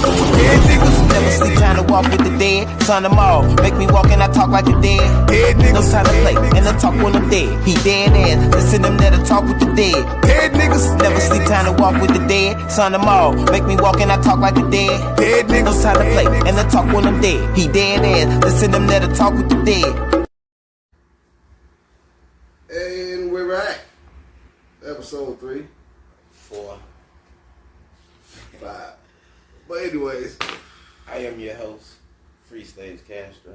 Dead niggas never sleep, time to walk with the dead. Son them all, make me walk and I talk like a dead. Dead niggas, no time to play, and I talk when I'm dead. He dead ass, listen them there to talk with the dead. Dead niggas never sleep, time to walk with the dead. Son them all, make me walk and I talk like a dead. Dead niggas, no time to play, and I talk when I'm dead. He dead ass, listen them there to talk with the dead. And we're back. Episode 3, 4, 5. But anyways, I am your host, Free Slaves Castro.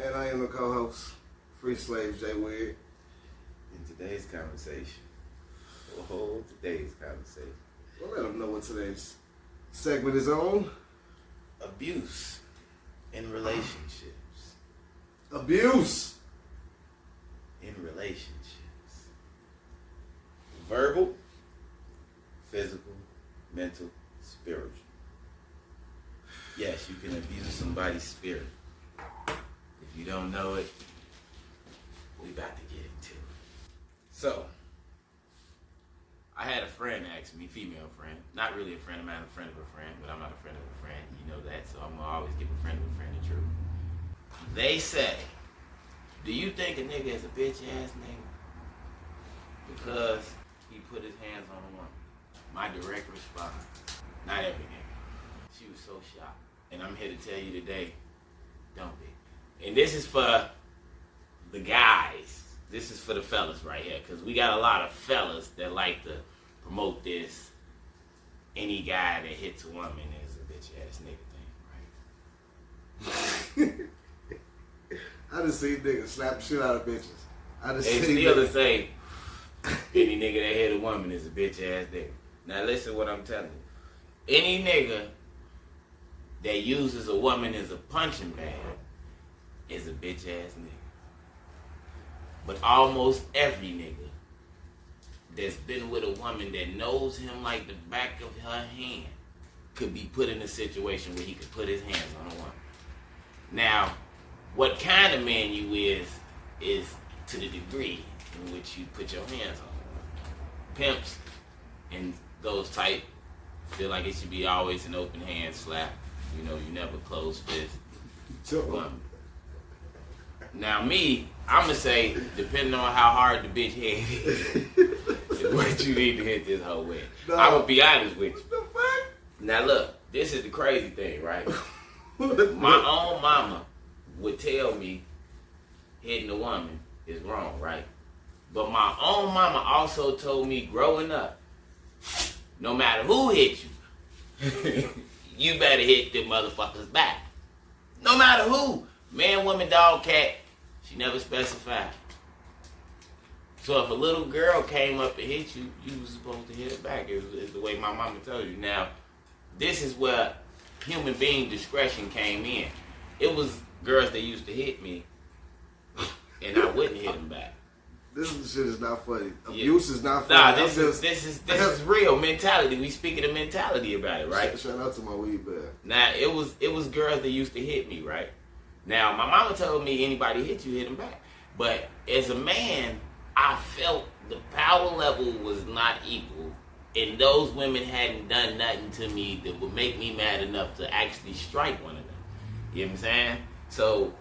and I am the co-host, Free Slaves J Weird. In today's conversation, well, Let them know what today's segment is on. abuse in relationships. Abuse. In relationships. Verbal, physical, mental, spiritual. Yes, you can abuse somebody's spirit. If you don't know it, we about to get into it. So, I had a friend ask me, female friend, not really a friend of mine, a friend of a friend, but I'm not a friend of a friend, you know that, so I'm going to always give a friend of a friend the truth. They say, do you think a nigga is a bitch ass nigga because he put his hands on a woman? My direct response, not every nigga. She was so shocked. And I'm here to tell you today, don't be. And this is for the guys. This is for the fellas right here. Because we got a lot of fellas that like to promote this. Any guy that hits a woman is a bitch ass nigga thing, right? I just seen niggas slap the shit out of bitches. I just They seen still to niggas. say any nigga that hit a woman is a bitch ass nigga. Now listen what I'm telling you. Any nigga that uses a woman as a punching bag is a bitch ass nigga. But almost every nigga that's been with a woman that knows him like the back of her hand could be put in a situation where he could put his hands on a woman. Now, what kind of man you is to the degree in which you put your hands on a woman. Pimps and those type feel like it should be always an open hand slap. You know, you never close fist. Woman. Now me, I'ma say, depending on how hard the bitch head is what you need to hit this hoe with. No. I'm gonna be honest with you. What the fuck? Now look, this is the crazy thing, right? My own mama would tell me hitting a woman is wrong, right? But my own mama also told me growing up, no matter who hit you, you better hit them motherfuckers back. No matter who. Man, woman, dog, cat. She never specified. So if a little girl came up and hit you, you was supposed to hit her back. It's the way my mama told you. Now, this is where human being discretion came in. It was girls that used to hit me, and I wouldn't hit them back. This shit is not funny. Abuse is not funny. Nah, this is real mentality. We speaking of mentality about it, right? Shout out to my weed bag. Now it was girls that used to hit me, right? Now my mama told me anybody hit you, hit them back. But as a man, I felt the power level was not equal, and those women hadn't done nothing to me that would make me mad enough to actually strike one of them. You know what I'm saying? So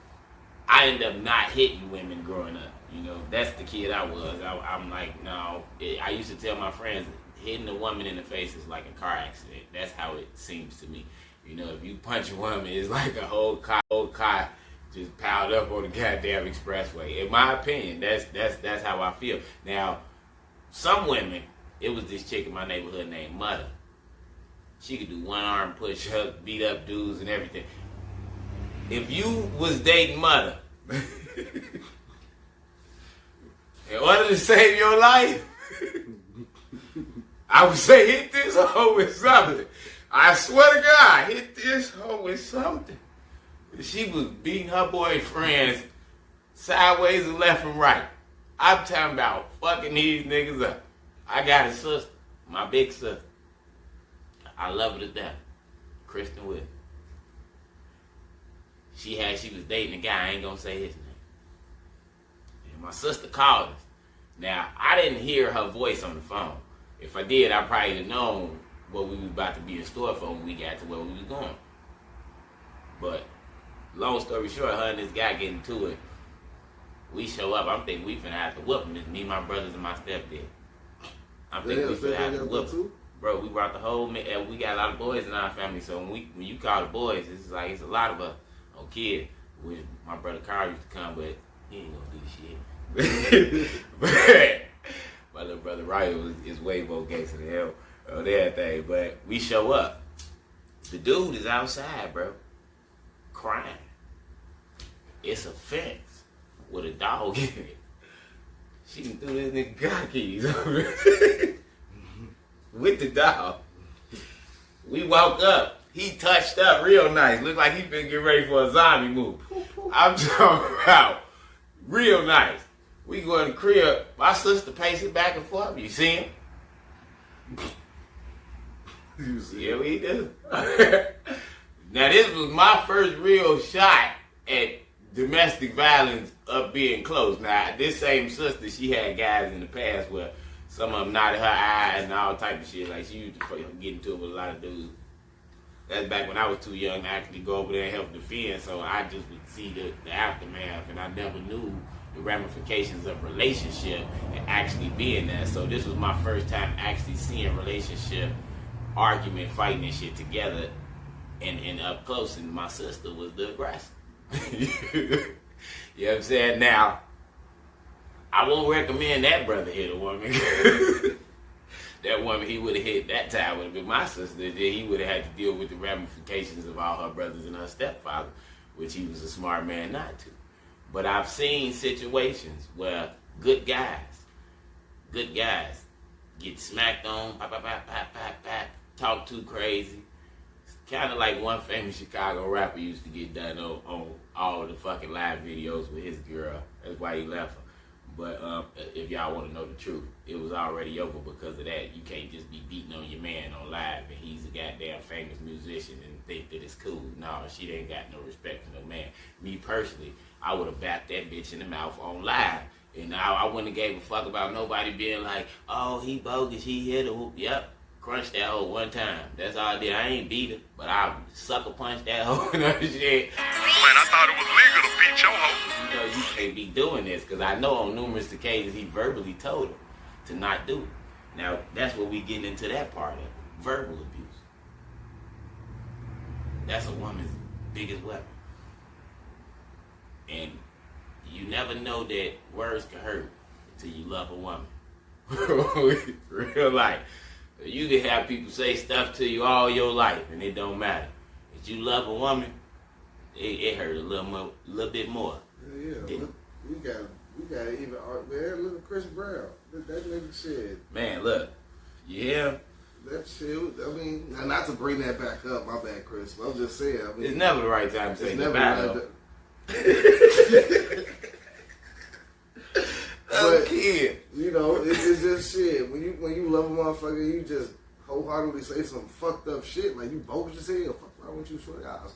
I ended up not hitting women growing up. You know, that's the kid I was. I'm like, no. I used to tell my friends, hitting a woman in the face is like a car accident. That's how it seems to me. You know, if you punch a woman, it's like a whole car just piled up on the goddamn expressway. In my opinion, that's how I feel. Now, some women, it was this chick in my neighborhood named Mother. She could do one arm push up, beat up dudes and everything. If you was dating Mother, in order to save your life, I would say hit this hoe with something. I swear to God, hit this hoe with something. She was beating her boyfriends sideways and left and right. I'm talking about fucking these niggas up. I got a sister, my big sister. I love her to death. Kristen Wood. She was dating a guy, I ain't gonna say his name. And my sister called us. Now, I didn't hear her voice on the phone. If I did, I probably would have known what we was about to be in store for when we got to where we was going. But long story short, her and this guy getting to it. We show up. I'm thinking we finna have to whoop him. It's me, my brothers, and my stepdad. I'm thinking we finna have to whoop him. Bro, we brought the whole. We got a lot of boys in our family, so when you call the boys, it's like it's a lot of us. Oh, kid, my brother Carl used to come, but he ain't gonna do shit. But my little brother Ryan is way more gangster than him on everything. But we show up. The dude is outside, bro, crying. It's a fence with a dog in it. She threw this nigga car keys over with the dog. We walk up. He touched up real nice. Looked like he been getting ready for a zombie move. I'm talking about real nice. We go in the crib. My sister pacing back and forth. You see him? You see Yeah, we do. Now, this was my first real shot at domestic violence of being close. Now, this same sister, she had guys in the past where some of them nodded her eye and all type of shit. Like, she used to get into it with a lot of dudes. That's back when I was too young to actually go over there and help defend, so I just would see the aftermath, and I never knew the ramifications of relationship and actually being there. So this was my first time actually seeing relationship, argument, fighting and shit together and up close, and my sister was the aggressor. You know what I'm saying? Now, I won't recommend that brother hit a woman. That woman he would have hit that time would have been my sister. Then he would have had to deal with the ramifications of all her brothers and her stepfather, which he was a smart man not to. But I've seen situations where good guys get smacked on, talk too crazy. It's kind of like one famous Chicago rapper used to get done on all the fucking live videos with his girl. That's why he left her. But if y'all want to know the truth, it was already over because of that. You can't just be beating on your man on live and he's a goddamn famous musician and think that it's cool. No, she ain't got no respect for no man. Me personally, I would have backed that bitch in the mouth on live. And I wouldn't have gave a fuck about nobody being like, oh, he bogus, he hit her. Yep, crunched that hoe one time. That's all I did. I ain't beat her, but I sucker punched that hoe and other shit. Man, I thought it was legal to beat your hoe. You know, you can't be doing this, because I know on numerous occasions he verbally told her to not do it. Now, that's where we get into that part of it, verbal abuse. That's a woman's biggest weapon. And you never know that words can hurt until you love a woman. Real life. You can have people say stuff to you all your life and it don't matter. If you love a woman, it hurt a little bit more. Yeah. We got even art, man. Look at Chris Brown. That nigga said. Man, look. Yeah. That shit, I mean, not to bring that back up, my bad, Chris, but I'm just saying. I mean, It's never the right time to say goodbye. But, kid. you know, it's just shit. When you love a motherfucker, you just wholeheartedly say some fucked up shit. Like, you bogus as hell. Fuck around with you, short guys.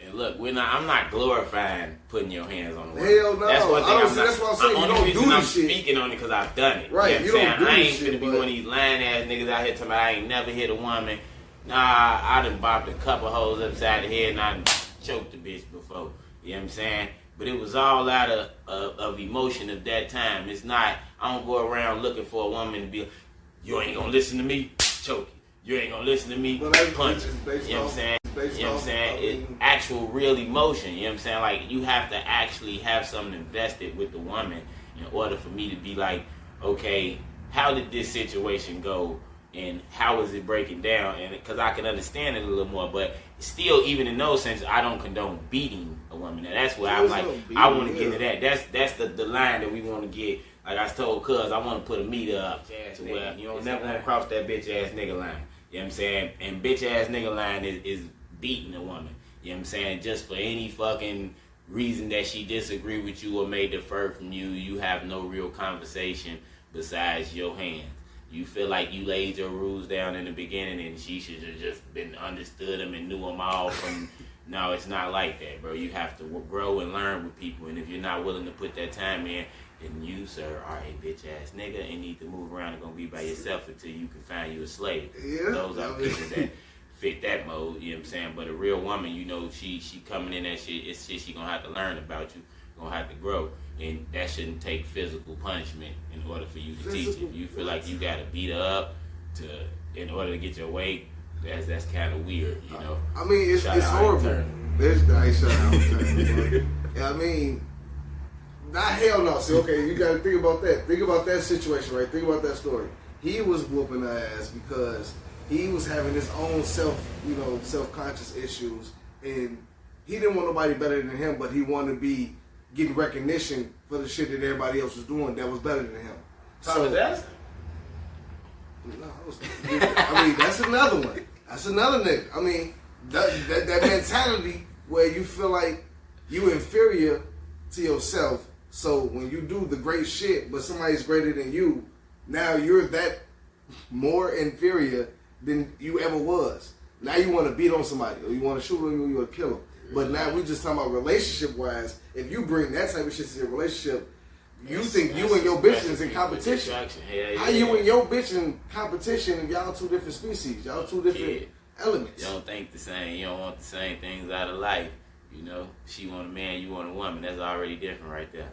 And look, I'm not glorifying putting your hands on the woman. Hell no. That's one thing That's what I'm saying. You don't do I'm this shit. speaking on it because I've done it. Right, You know what you I'm don't saying? do I this ain't shit, finna be but- one of these lying ass niggas out here talking about I ain't never hit a woman. Nah, I done bopped a couple hoes upside the head and I done choked the bitch before. You know what I'm saying? But it was all out of emotion of that time. It's not, I don't go around looking for a woman to be like, you ain't gonna listen to me, choke you. You ain't gonna listen to me, punch you. You know what I'm saying? You know what I'm saying? It's actual real emotion. You know what I'm saying? Like, you have to actually have something invested with the woman in order for me to be like, okay, how did this situation go? And how is it breaking down? And because I can understand it a little more, but still, even in those senses, I don't condone beating a woman. And that's where I'm like, I want to get to that. That's the line that we want to get. Like I told Cuz, I want to put a meter up to where you don't never want to cross that bitch ass nigga line. You know what I'm saying? And bitch ass nigga line is beating a woman. You know what I'm saying? Just for any fucking reason that she disagree with you or may defer from you, you have no real conversation besides your hands. You feel like you laid your rules down in the beginning and she should have just been understood them and knew them all from No, it's not like that, bro. You have to grow and learn with people, and if you're not willing to put that time in, then you, sir, are a bitch ass nigga and need to move around and gonna be by yourself until you can find you a slave. Yeah, those are people that fit that mode. You know what I'm saying? But a real woman, you know, she coming in that shit. It's shit she gonna have to learn about you. Gonna have to grow, and that shouldn't take physical punishment in order for you to teach it. If you feel like you gotta beat her up in order to get your way, that's kind of weird, you know. I mean, it's horrible. This guy shut out. Yeah, I mean, not hell no. See, okay, you gotta think about that. Think about that situation, right? Think about that story. He was whooping her ass because he was having his own self-conscious issues, and he didn't want nobody better than him, but he wanted to be getting recognition for the shit that everybody else was doing that was better than him. So that's... No, I mean, that's another one. That's another nigga. I mean, that mentality where you feel like you inferior to yourself, so when you do the great shit, but somebody's greater than you, now you're that more inferior than you ever was. Now you want to beat on somebody, or you want to shoot them, or you want to kill them. But now we just talking about relationship-wise. If you bring that type of shit to your relationship, you think you and your bitch is in competition. How you and your bitch in competition and y'all two different species? Y'all two different elements. You don't think the same. You don't want the same things out of life. You know, she want a man, you want a woman. That's already different right there.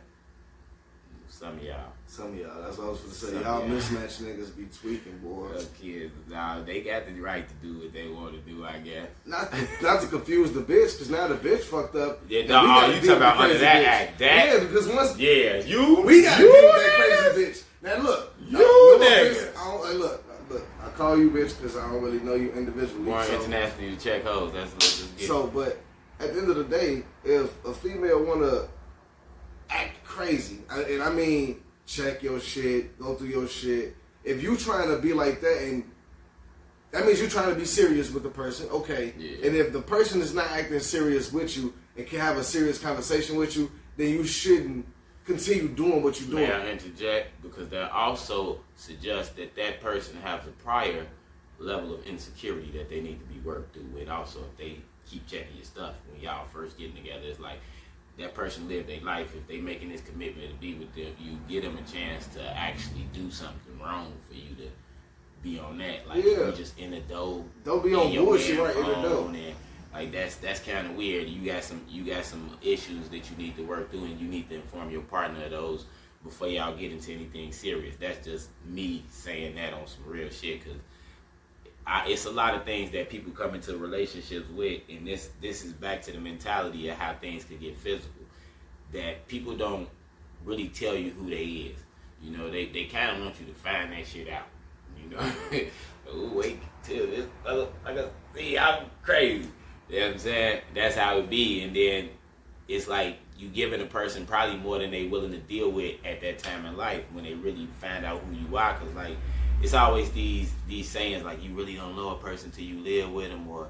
Some of y'all. That's what I was going to say. Y'all mismatched niggas be tweaking, boy. Kids, they got the right to do what they want to do, I guess. Not to confuse the bitch, because now the bitch fucked up. Yeah, you talking about under that act. Yeah, because once... Yeah, we got to deal with that crazy bitch. Now look. Look, I call you bitch because I don't really know you individually. More internationally to check hoes. Let's just get so, but at the end of the day, if a female want to act crazy, and I mean check your shit, go through your shit. If you trying to be like that, and that means you're trying to be serious with the person, okay. Yeah. And if the person is not acting serious with you and can have a serious conversation with you, then you shouldn't continue doing what you're doing. May I interject? Because that also suggests that person has a prior level of insecurity that they need to be worked through with. Also, if they keep checking your stuff when y'all first getting together, it's like that person lived their life. If they making this commitment to be with them, you give them a chance to actually do something wrong for you to be on that. Like you just in the dough. Don't be on bullshit right in the dough. And, like that's kind of weird. You got some issues that you need to work through, and you need to inform your partner of those before y'all get into anything serious. That's just me saying that on some real shit, because it's a lot of things that people come into relationships with, and this is back to the mentality of how things could get physical. That people don't really tell you who they is. You know, they kind of want you to find that shit out. You know, oh, wait till this. See, I'm crazy. You know what I'm saying? That's how it be, and then it's like you giving a person probably more than they willing to deal with at that time in life when they really find out who you are. Cause like it's always these sayings like you really don't know a person till you live with them, or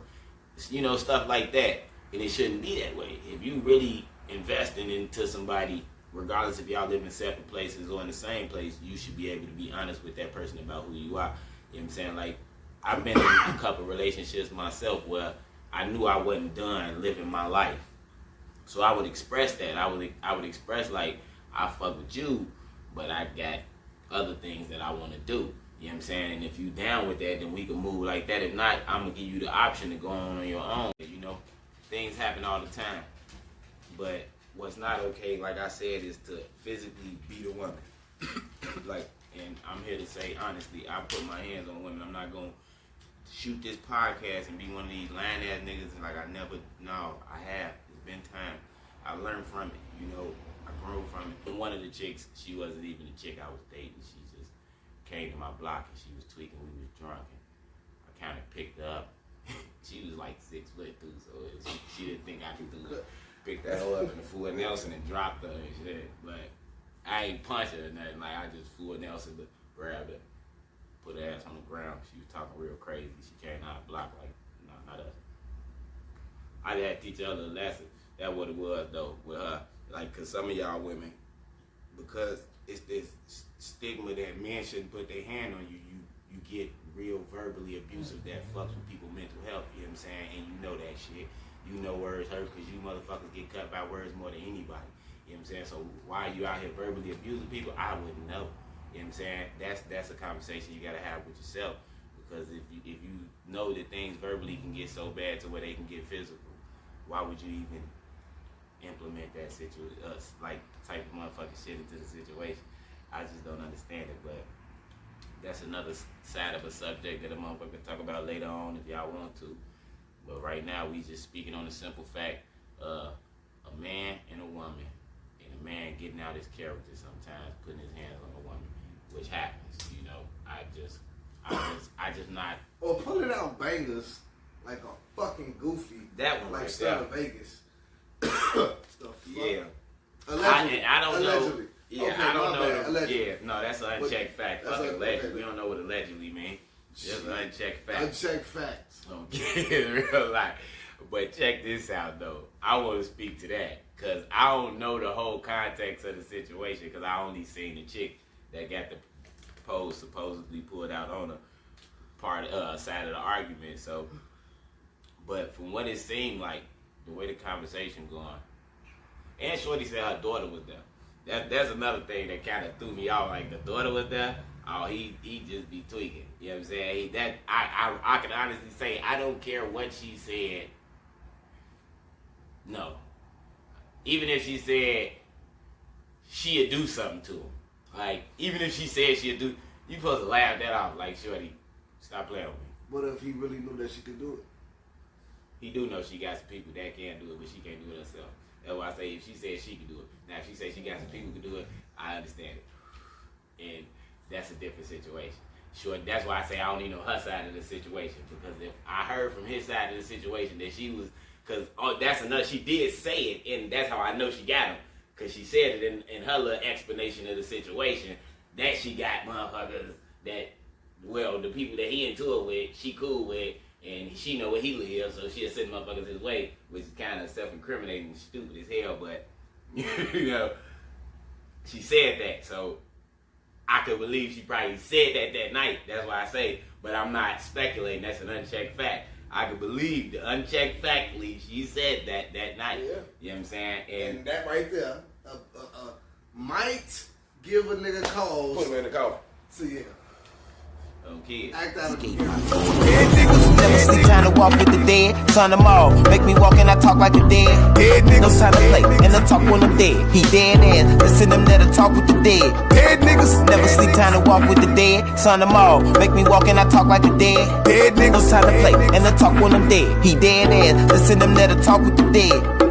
stuff like that. And it shouldn't be that way. If you really investing into somebody, regardless if y'all live in separate places or in the same place, you should be able to be honest with that person about who you are. You know what I'm saying? Like I've been in a couple relationships myself where I knew I wasn't done living my life. So I would express that. I would express like, I fuck with you, but I got other things that I want to do. You know what I'm saying? And if you down with that, then we can move like that. If not, I'm going to give you the option to go on your own. You know, things happen all the time. But what's not okay, like I said, is to physically beat a woman. And I'm here to say, honestly, I put my hands on women. I'm not going to shoot this podcast and be one of these lying ass niggas and like I have. It's been time. I learned from it, I grew from it. And one of the chicks, she wasn't even the chick I was dating. She just came to my block and she was tweaking. We was drunk and I kind of picked her up. She was like 6'2", so she didn't think I could do it. Picked that hoe up in the full Nelson and dropped her and shit. But I ain't punch her or nothing. Like I just full Nelson to grab her. Put her ass on the ground. She was talking real crazy. She came out of the block like, no, not us. I had to teach her a little lesson. That's what it was, though, with her. Like, because some of y'all women, because it's this stigma that men shouldn't put their hand on you, you get real verbally abusive that fucks with people's mental health, you know what I'm saying? And you know that shit. You know words hurt because you motherfuckers get cut by words more than anybody. You know what I'm saying? So why are you out here verbally abusing people? I wouldn't know. You know what I'm saying? That's a conversation you gotta have with yourself. Because if you know that things verbally can get so bad to where they can get physical, why would you even implement that type of motherfucking shit into the situation? I just don't understand it, but that's another side of a subject that a motherfucker can talk about later on if y'all want to. But right now, we just speaking on the simple fact of a man and a woman, and a man getting out his character sometimes, putting his hands on a woman, which happens. You know, I just not. Or pulling out bangers like a fucking goofy. That one like right Star there. Vegas. Yeah. Allegedly. I don't Allegedly. know. Yeah, Okay, I don't my know. bad. Allegedly. Yeah, no, that's an unchecked fact. That's Fucking allegedly. okay. We don't know what allegedly means. Just an unchecked fact. Unchecked facts. Okay, in real life. But check this out, though. I want to speak to that because I don't know the whole context of the situation because I only seen the chick that got the pose supposedly pulled out on the side of the argument. So, but from what it seemed like, the way the conversation going, and Shorty said her daughter was there. That's another thing that kind of threw me off. Like the daughter was there. Oh, he just be tweaking. You know what I'm saying? I can honestly say I don't care what she said. No. Even if she said she'd do something to him. Like, even if she said she'd do, you supposed to laugh that off. Like, Shorty, stop playing with me. What if he really knew that she could do it? He do know she got some people that can do it, but she can't do it herself. That's why I say if she said she could do it. Now, if she said she got some people who can do it, I understand it. And that's a different situation. Sure, that's why I say I don't even know her side of the situation. Because if I heard from his side of the situation that she was, because that's another, she did say it, and that's how I know she got him. Because she said it in her little explanation of the situation, that she got motherfuckers that, well, the people that he into it with, she cool with, and she know where he lives, so she'll send motherfuckers his way, which is kind of self-incriminating and stupid as hell, but, you know, she said that, so I could believe she probably said that night. That's why I say, but I'm not speculating. That's an unchecked fact. I could believe the unchecked factly she said that night. Yeah. You know what I'm saying? And that right there might give a nigga cause. Put him in the coffin. So yeah. Kids. Act out of the Never sleep, time to walk with the dead. Son them all, make me walk and I talk like a dead. Dead niggas, no time to play, and I talk when I'm dead. He dead ass, listen them that I talk with the dead. Dead niggas, never sleep, time to walk with the dead. Son them all, make me walk and I talk like a dead. Dead niggas, no time to play, and I talk when I'm dead. He dead ass, listen them that I talk with the dead.